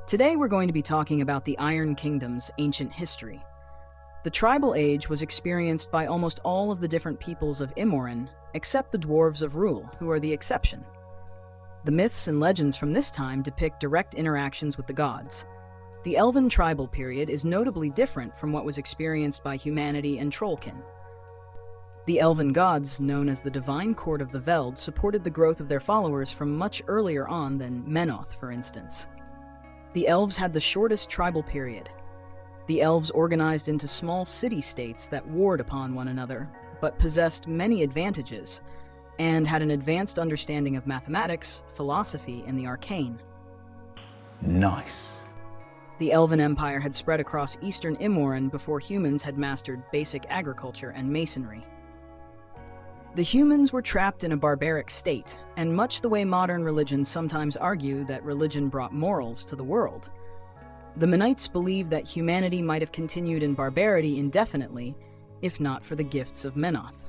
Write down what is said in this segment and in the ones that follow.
Today we're going to be talking about the Iron Kingdom's ancient history. The tribal age was experienced by almost all of the different peoples of Imoren, except the dwarves of Rule, who are the exception. The myths and legends from this time depict direct interactions with the gods. The Elven tribal period is notably different from what was experienced by humanity and Trollkin. The Elven gods, known as the Divine Court of the Veld, supported the growth of their followers from much earlier on than Menoth, for instance. The Elves had the shortest tribal period. The Elves organized into small city-states that warred upon one another, but possessed many advantages, and had an advanced understanding of mathematics, philosophy, and the arcane. Nice. The Elven Empire had spread across eastern Imoren before humans had mastered basic agriculture and masonry. The humans were trapped in a barbaric state, and much the way modern religions sometimes argue that religion brought morals to the world. The Menites believed that humanity might have continued in barbarity indefinitely, if not for the gifts of Menoth.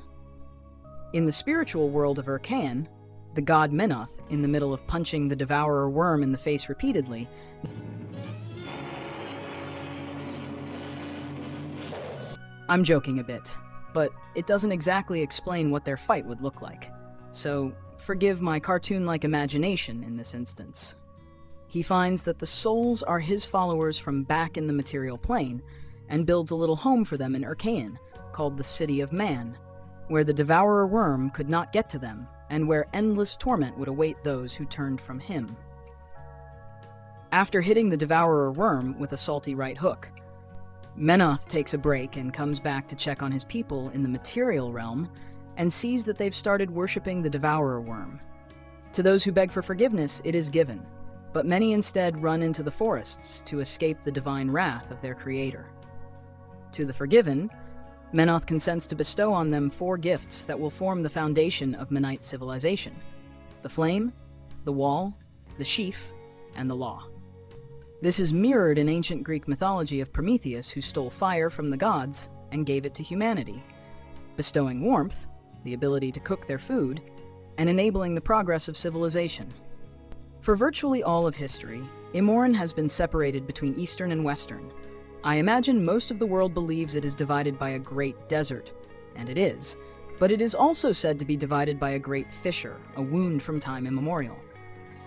In the spiritual world of Urkan, the god Menoth, in the middle of punching the devourer worm in the face repeatedly, I'm joking a bit, but it doesn't exactly explain what their fight would look like, so forgive my cartoon-like imagination in this instance. He finds that the souls are his followers from back in the material plane, and builds a little home for them in Urkan, called the City of Man, where the devourer worm could not get to them, and where endless torment would await those who turned from him. After hitting the devourer worm with a salty right hook, Menoth takes a break and comes back to check on his people in the material realm, and sees that they've started worshipping the devourer worm. To those who beg for forgiveness, it is given, but many instead run into the forests to escape the divine wrath of their creator. To the forgiven, Menoth consents to bestow on them 4 gifts that will form the foundation of Menite civilization: the flame, the wall, the sheaf, and the law. This is mirrored in ancient Greek mythology of Prometheus, who stole fire from the gods and gave it to humanity, bestowing warmth, the ability to cook their food, and enabling the progress of civilization. For virtually all of history, Imoren has been separated between Eastern and Western. I imagine most of the world believes it is divided by a great desert, and it is, but it is also said to be divided by a great fissure, a wound from time immemorial.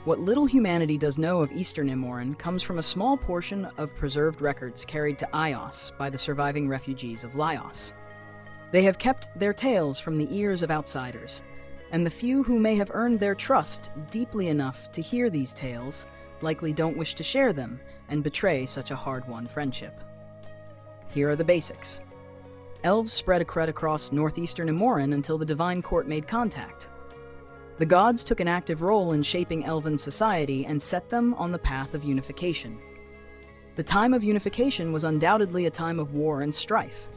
What little humanity does know of Eastern Imoren comes from a small portion of preserved records carried to Ios by the surviving refugees of Laios. They have kept their tales from the ears of outsiders, and the few who may have earned their trust deeply enough to hear these tales likely don't wish to share them and betray such a hard-won friendship. Here are the basics. Elves spread across northeastern Imoren until the Divine Court made contact. The gods took an active role in shaping Elven society and set them on the path of unification. The time of unification was undoubtedly a time of war and strife.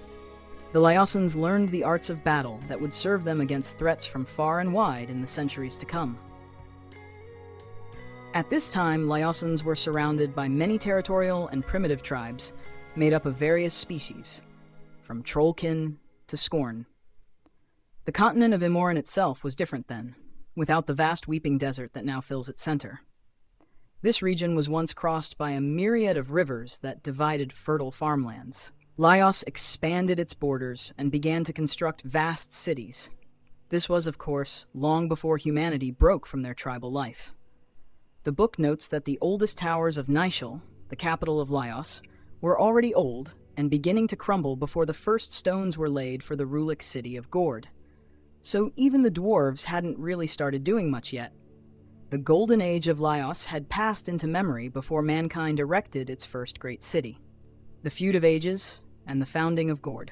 The Laiosans learned the arts of battle that would serve them against threats from far and wide in the centuries to come. At this time, Laiosans were surrounded by many territorial and primitive tribes made up of various species, from Trollkin to Skorn. The continent of Imoren itself was different then, without the vast weeping desert that now fills its center. This region was once crossed by a myriad of rivers that divided fertile farmlands. Laios expanded its borders and began to construct vast cities. This was, of course, long before humanity broke from their tribal life. The book notes that the oldest towers of Nishal, the capital of Laios, were already old and beginning to crumble before the first stones were laid for the Rulic city of Gord. So even the dwarves hadn't really started doing much yet. The golden age of Laios had passed into memory before mankind erected its first great city, the Feud of Ages and the founding of Gord.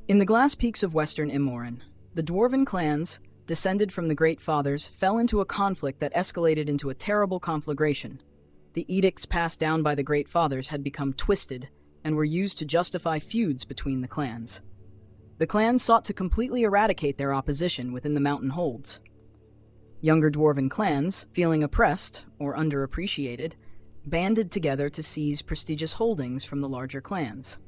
In the Glass Peaks of western Imoren, the dwarven clans, descended from the Great Fathers, fell into a conflict that escalated into a terrible conflagration. The edicts passed down by the Great Fathers had become twisted and were used to justify feuds between the clans. The clans sought to completely eradicate their opposition within the mountain holds. Younger dwarven clans, feeling oppressed or underappreciated, banded together to seize prestigious holdings from the larger clans.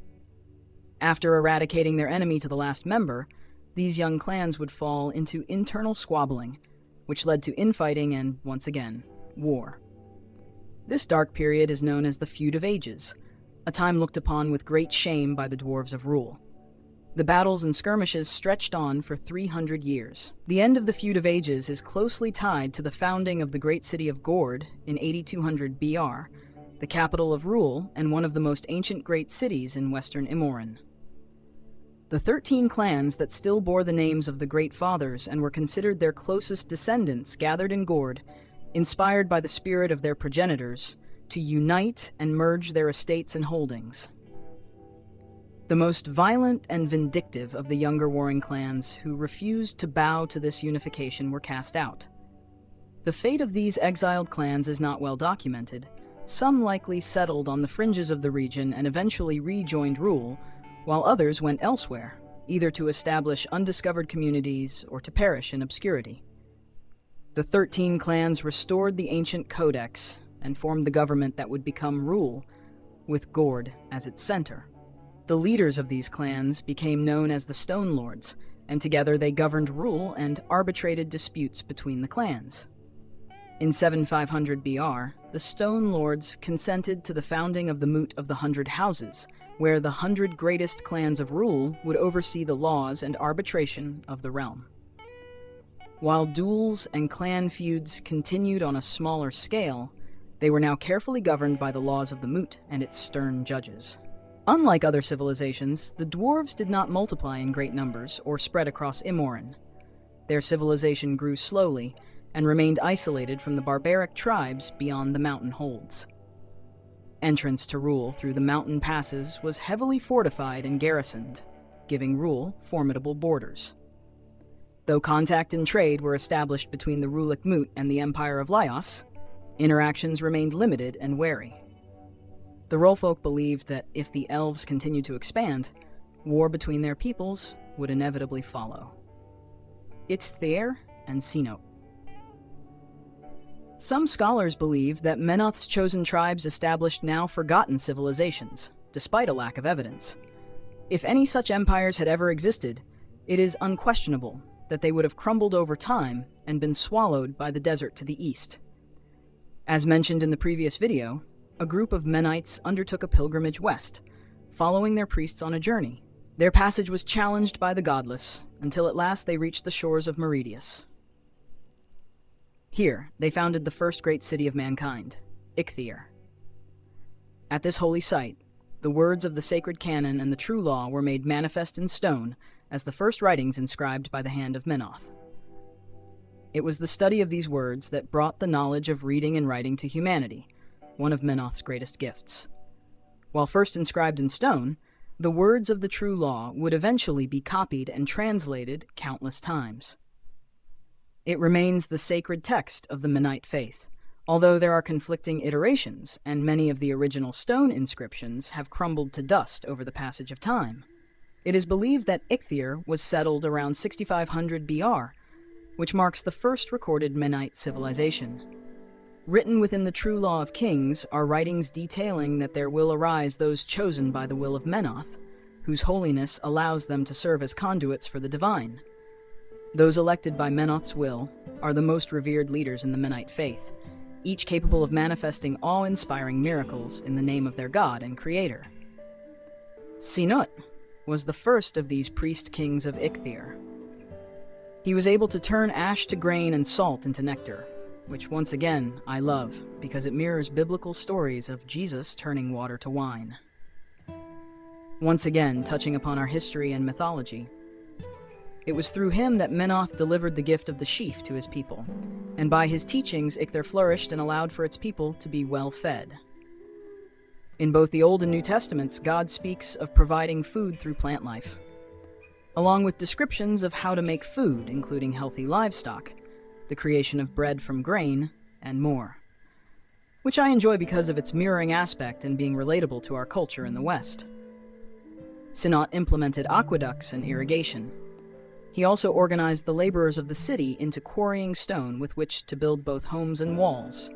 After eradicating their enemy to the last member, these young clans would fall into internal squabbling, which led to infighting and, once again, war. This dark period is known as the Feud of Ages, a time looked upon with great shame by the Dwarves of Rule. The battles and skirmishes stretched on for 300 years. The end of the Feud of Ages is closely tied to the founding of the great city of Gord in 8200 BR, the capital of Rule and one of the most ancient great cities in western Imoran. The 13 clans that still bore the names of the Great Fathers and were considered their closest descendants gathered in Gord, inspired by the spirit of their progenitors, to unite and merge their estates and holdings. The most violent and vindictive of the younger warring clans who refused to bow to this unification were cast out. The fate of these exiled clans is not well documented. Some likely settled on the fringes of the region and eventually rejoined Rule, while others went elsewhere, either to establish undiscovered communities or to perish in obscurity. The 13 clans restored the ancient codex and formed the government that would become Rule, with Gord as its center. The leaders of these clans became known as the Stone Lords, and together they governed Rule and arbitrated disputes between the clans. In 7500 BR, the Stone Lords consented to the founding of the Moot of the 100 Houses, where the 100 greatest clans of Rule would oversee the laws and arbitration of the realm. While duels and clan feuds continued on a smaller scale, they were now carefully governed by the laws of the Moot and its stern judges. Unlike other civilizations, the dwarves did not multiply in great numbers or spread across Imoran. Their civilization grew slowly and remained isolated from the barbaric tribes beyond the mountain holds. Entrance to Rule through the mountain passes was heavily fortified and garrisoned, giving Rule formidable borders. Though contact and trade were established between the Rulic Moot and the Empire of Laios, interactions remained limited and wary. The Rollfolk believed that if the elves continued to expand, war between their peoples would inevitably follow. Itzthair and Sinot. Some scholars believe that Menoth's chosen tribes established now forgotten civilizations, despite a lack of evidence. If any such empires had ever existed, it is unquestionable that they would have crumbled over time and been swallowed by the desert to the east. As mentioned in the previous video, a group of Menites undertook a pilgrimage west, following their priests on a journey. Their passage was challenged by the godless, until at last they reached the shores of Meridius. Here, they founded the first great city of mankind, Ikthyr. At this holy site, the words of the sacred canon and the true law were made manifest in stone as the first writings inscribed by the hand of Menoth. It was the study of these words that brought the knowledge of reading and writing to humanity, one of Menoth's greatest gifts. While first inscribed in stone, the words of the true law would eventually be copied and translated countless times. It remains the sacred text of the Menite faith, although there are conflicting iterations, and many of the original stone inscriptions have crumbled to dust over the passage of time. It is believed that Ikthyr was settled around 6500 BR, which marks the first recorded Menite civilization. Written within the true law of kings are writings detailing that there will arise those chosen by the will of Menoth, whose holiness allows them to serve as conduits for the divine. Those elected by Menoth's will are the most revered leaders in the Menite faith, each capable of manifesting awe-inspiring miracles in the name of their god and creator. Sinot was the first of these priest-kings of Ikthyr. He was able to turn ash to grain and salt into nectar, which once again I love because it mirrors biblical stories of Jesus turning water to wine. Once again, touching upon our history and mythology, it was through him that Menoth delivered the gift of the sheaf to his people, and by his teachings Ikthyr flourished and allowed for its people to be well fed. In both the Old and New Testaments, God speaks of providing food through plant life, along with descriptions of how to make food, including healthy livestock, the creation of bread from grain, and more, which I enjoy because of its mirroring aspect and being relatable to our culture in the West. Sinot implemented aqueducts and irrigation. He also organized the laborers of the city into quarrying stone with which to build both homes and walls.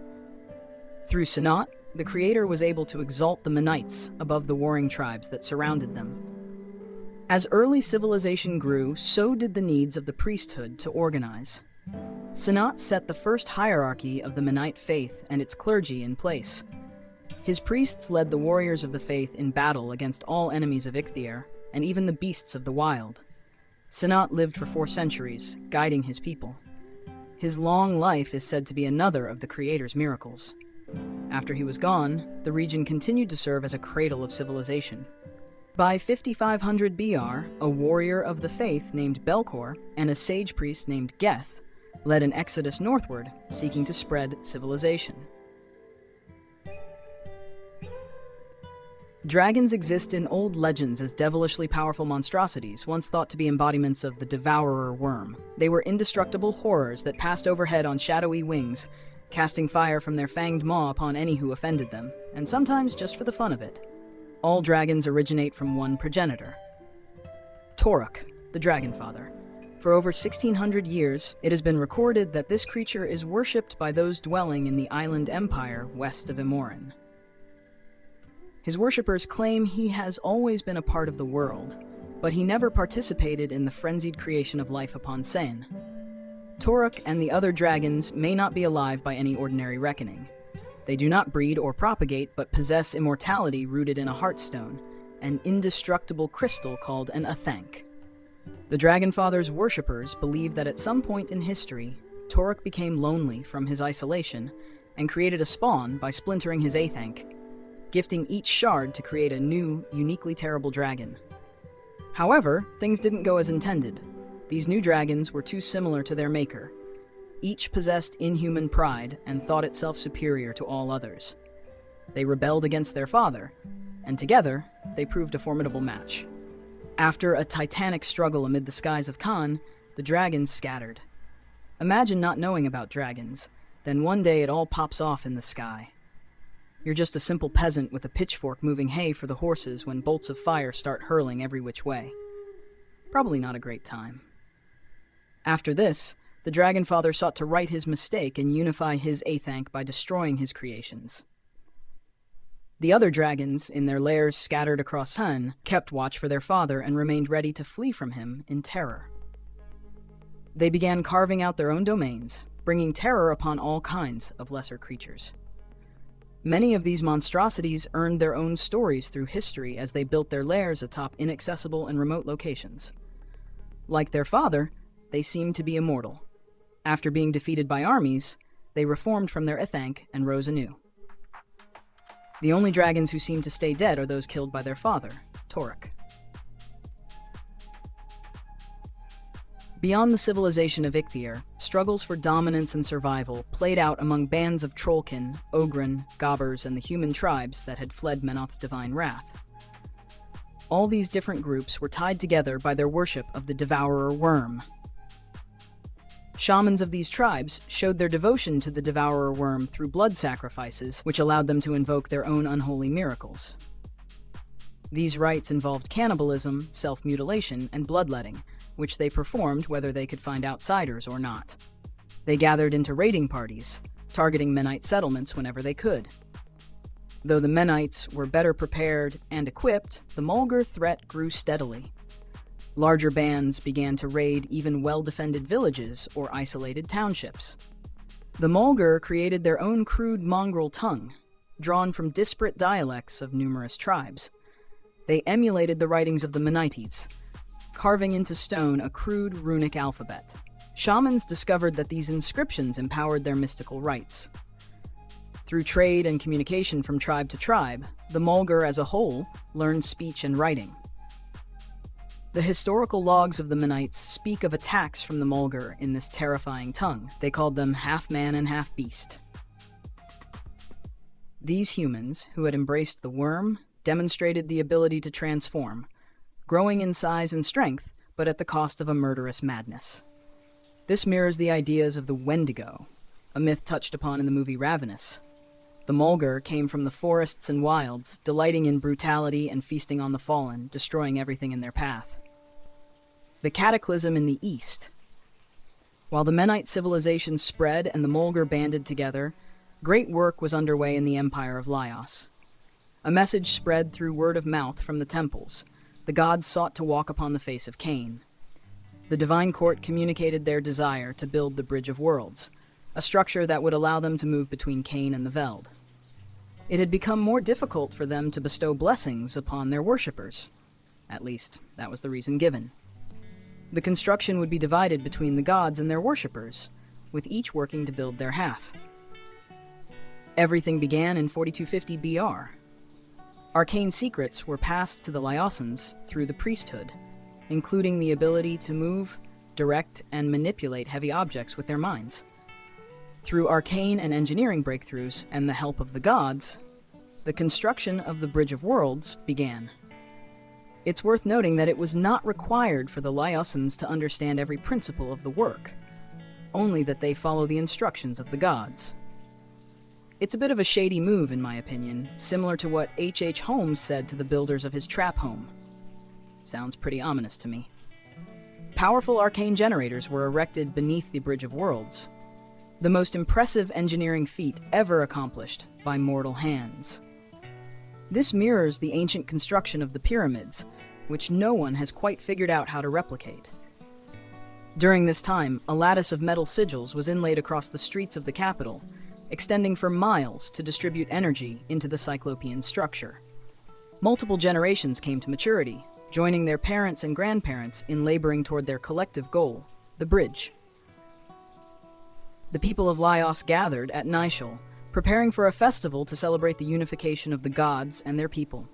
Through Sinot, the Creator was able to exalt the Menites above the warring tribes that surrounded them. As early civilization grew, so did the needs of the priesthood to organize. Sanat set the first hierarchy of the Menite faith and its clergy in place. His priests led the warriors of the faith in battle against all enemies of Ichthyr, and even the beasts of the wild. Sanat lived for 4 centuries, guiding his people. His long life is said to be another of the Creator's miracles. After he was gone, the region continued to serve as a cradle of civilization. By 5500 BR, a warrior of the faith named Belkor and a sage priest named Geth led an exodus northward, seeking to spread civilization. Dragons exist in old legends as devilishly powerful monstrosities, once thought to be embodiments of the Devourer worm. They were indestructible horrors that passed overhead on shadowy wings, casting fire from their fanged maw upon any who offended them, and sometimes just for the fun of it. All dragons originate from one progenitor, Toruk, the Dragon Father. For over 1600 years, it has been recorded that this creature is worshipped by those dwelling in the island empire west of Imoran. His worshippers claim he has always been a part of the world, but he never participated in the frenzied creation of life upon Sen. Toruk and the other dragons may not be alive by any ordinary reckoning. They do not breed or propagate, but possess immortality rooted in a heartstone, an indestructible crystal called an Athank. The Dragon Father's worshippers believe that at some point in history, Toruk became lonely from his isolation and created a spawn by splintering his Athank, gifting each shard to create a new, uniquely terrible dragon. However, things didn't go as intended. These new dragons were too similar to their maker. Each possessed inhuman pride and thought itself superior to all others. They rebelled against their father, and together, they proved a formidable match. After a titanic struggle amid the skies of Khan, the dragons scattered. Imagine not knowing about dragons, then one day it all pops off in the sky. You're just a simple peasant with a pitchfork moving hay for the horses when bolts of fire start hurling every which way. Probably not a great time. After this, the Dragon Father sought to right his mistake and unify his Athank by destroying his creations. The other dragons, in their lairs scattered across Hun, kept watch for their father and remained ready to flee from him in terror. They began carving out their own domains, bringing terror upon all kinds of lesser creatures. Many of these monstrosities earned their own stories through history as they built their lairs atop inaccessible and remote locations. Like their father, they seemed to be immortal. After being defeated by armies, they reformed from their Athank and rose anew. The only dragons who seem to stay dead are those killed by their father, Toruk. Beyond the civilization of Ichthyr, struggles for dominance and survival played out among bands of Trollkin, Ogryn, Gobbers, and the human tribes that had fled Menoth's divine wrath. All these different groups were tied together by their worship of the Devourer worm. Shamans of these tribes showed their devotion to the Devourer worm through blood sacrifices, which allowed them to invoke their own unholy miracles. These rites involved cannibalism, self-mutilation, and bloodletting, which they performed whether they could find outsiders or not. They gathered into raiding parties, targeting Menite settlements whenever they could. Though the Menites were better prepared and equipped, the Mulgur threat grew steadily. Larger bands began to raid even well-defended villages or isolated townships. The Mulgur created their own crude mongrel tongue, drawn from disparate dialects of numerous tribes. They emulated the writings of the Menites, carving into stone a crude runic alphabet. Shamans discovered that these inscriptions empowered their mystical rites. Through trade and communication from tribe to tribe, the Mulgur as a whole learned speech and writing. The historical logs of the Menites speak of attacks from the Mulgur in this terrifying tongue. They called them half-man and half-beast. These humans, who had embraced the worm, demonstrated the ability to transform, growing in size and strength, but at the cost of a murderous madness. This mirrors the ideas of the Wendigo, a myth touched upon in the movie Ravenous. The Mulgur came from the forests and wilds, delighting in brutality and feasting on the fallen, destroying everything in their path. The Cataclysm in the East. While the Menite civilization spread and the Mulgur banded together, great work was underway in the Empire of Laios. A message spread through word of mouth from the temples. The gods sought to walk upon the face of Cain. The Divine Court communicated their desire to build the Bridge of Worlds, a structure that would allow them to move between Cain and the Veld. It had become more difficult for them to bestow blessings upon their worshippers. At least, that was the reason given. The construction would be divided between the gods and their worshippers, with each working to build their half. Everything began in 4250 BR. Arcane secrets were passed to the Lyosans through the priesthood, including the ability to move, direct, and manipulate heavy objects with their minds. Through arcane and engineering breakthroughs and the help of the gods, the construction of the Bridge of Worlds began. It's worth noting that it was not required for the Lyosans to understand every principle of the work, only that they follow the instructions of the gods. It's a bit of a shady move, in my opinion, similar to what H.H. Holmes said to the builders of his trap home. Sounds pretty ominous to me. Powerful arcane generators were erected beneath the Bridge of Worlds, the most impressive engineering feat ever accomplished by mortal hands. This mirrors the ancient construction of the pyramids, which no one has quite figured out how to replicate. During this time, a lattice of metal sigils was inlaid across the streets of the capital, extending for miles to distribute energy into the Cyclopean structure. Multiple generations came to maturity, joining their parents and grandparents in laboring toward their collective goal, the bridge. The people of Lyos gathered at Nishal, preparing for a festival to celebrate the unification of the gods and their people.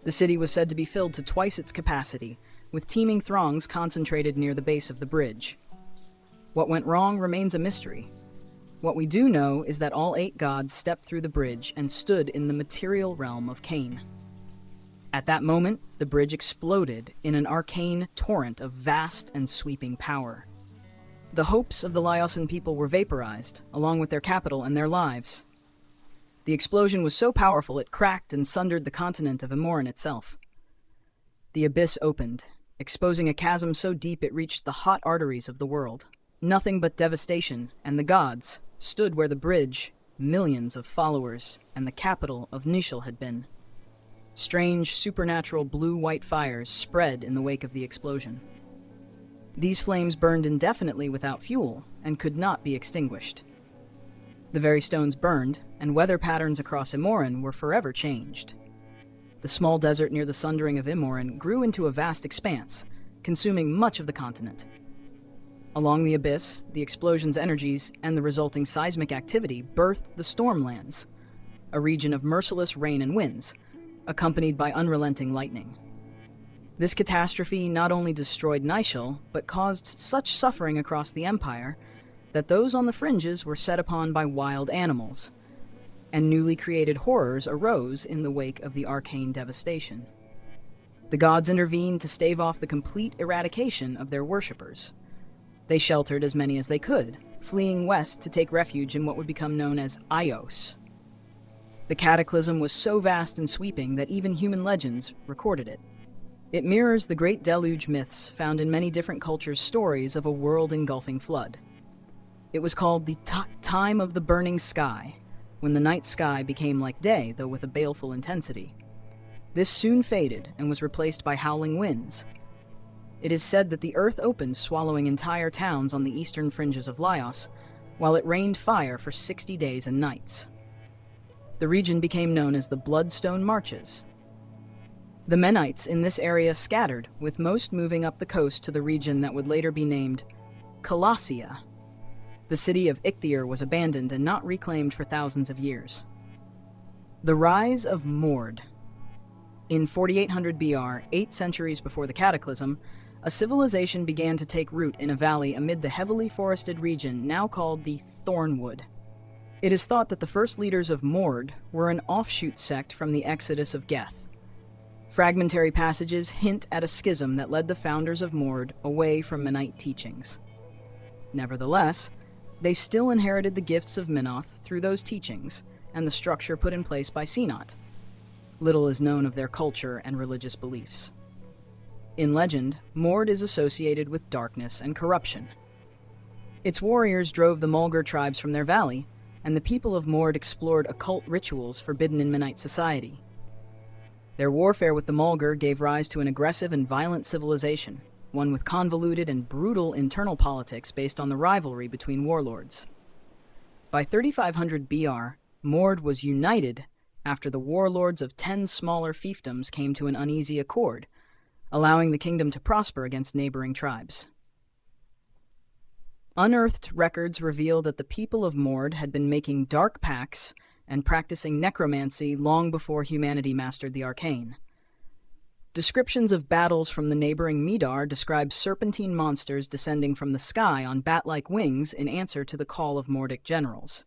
The city was said to be filled to twice its capacity, with teeming throngs concentrated near the base of the bridge. What went wrong remains a mystery. What we do know is that all 8 gods stepped through the bridge and stood in the material realm of Cain. At that moment, the bridge exploded in an arcane torrent of vast and sweeping power. The hopes of the Lyosan people were vaporized, along with their capital and their lives. The explosion was so powerful it cracked and sundered the continent of Imoran itself. The abyss opened, exposing a chasm so deep it reached the hot arteries of the world. Nothing but devastation, and the gods stood where the bridge, millions of followers, and the capital of Nishal had been. Strange, supernatural blue-white fires spread in the wake of the explosion. These flames burned indefinitely without fuel and could not be extinguished. The very stones burned, and weather patterns across Imoran were forever changed. The small desert near the sundering of Imoran grew into a vast expanse, consuming much of the continent. Along the abyss, the explosion's energies and the resulting seismic activity birthed the Stormlands, a region of merciless rain and winds, accompanied by unrelenting lightning. This catastrophe not only destroyed Nishal, but caused such suffering across the empire that those on the fringes were set upon by wild animals, and newly created horrors arose in the wake of the arcane devastation. The gods intervened to stave off the complete eradication of their worshippers. They sheltered as many as they could, fleeing west to take refuge in what would become known as Ios. The cataclysm was so vast and sweeping that even human legends recorded it. It mirrors the great deluge myths found in many different cultures' stories of a world-engulfing flood. It was called the time of the burning sky, when the night sky became like day, though with a baleful intensity. This soon faded and was replaced by howling winds. It is said that the earth opened, swallowing entire towns on the eastern fringes of Lyos, while it rained fire for 60 days and nights. The region became known as the Bloodstone Marches. The Menites in this area scattered, with most moving up the coast to the region that would later be named Colossia. The city of Ichthyer was abandoned and not reclaimed for thousands of years. The rise of Mord. In 4800 BR, 8 centuries before the Cataclysm, a civilization began to take root in a valley amid the heavily forested region now called the Thornwood. It is thought that the first leaders of Mord were an offshoot sect from the Exodus of Geth. Fragmentary passages hint at a schism that led the founders of Mord away from Menite teachings. Nevertheless, they still inherited the gifts of Minoth through those teachings and the structure put in place by Sinat. Little is known of their culture and religious beliefs. In legend, Mord is associated with darkness and corruption. Its warriors drove the Mulgar tribes from their valley, and the people of Mord explored occult rituals forbidden in Menite society. Their warfare with the Mulgar gave rise to an aggressive and violent civilization, one with convoluted and brutal internal politics based on the rivalry between warlords. By 3500 BR, Mord was united after the warlords of 10 smaller fiefdoms came to an uneasy accord, allowing the kingdom to prosper against neighboring tribes. Unearthed records reveal that the people of Mord had been making dark pacts and practicing necromancy long before humanity mastered the arcane. Descriptions of battles from the neighboring Midar describe serpentine monsters descending from the sky on bat-like wings in answer to the call of Mordic generals.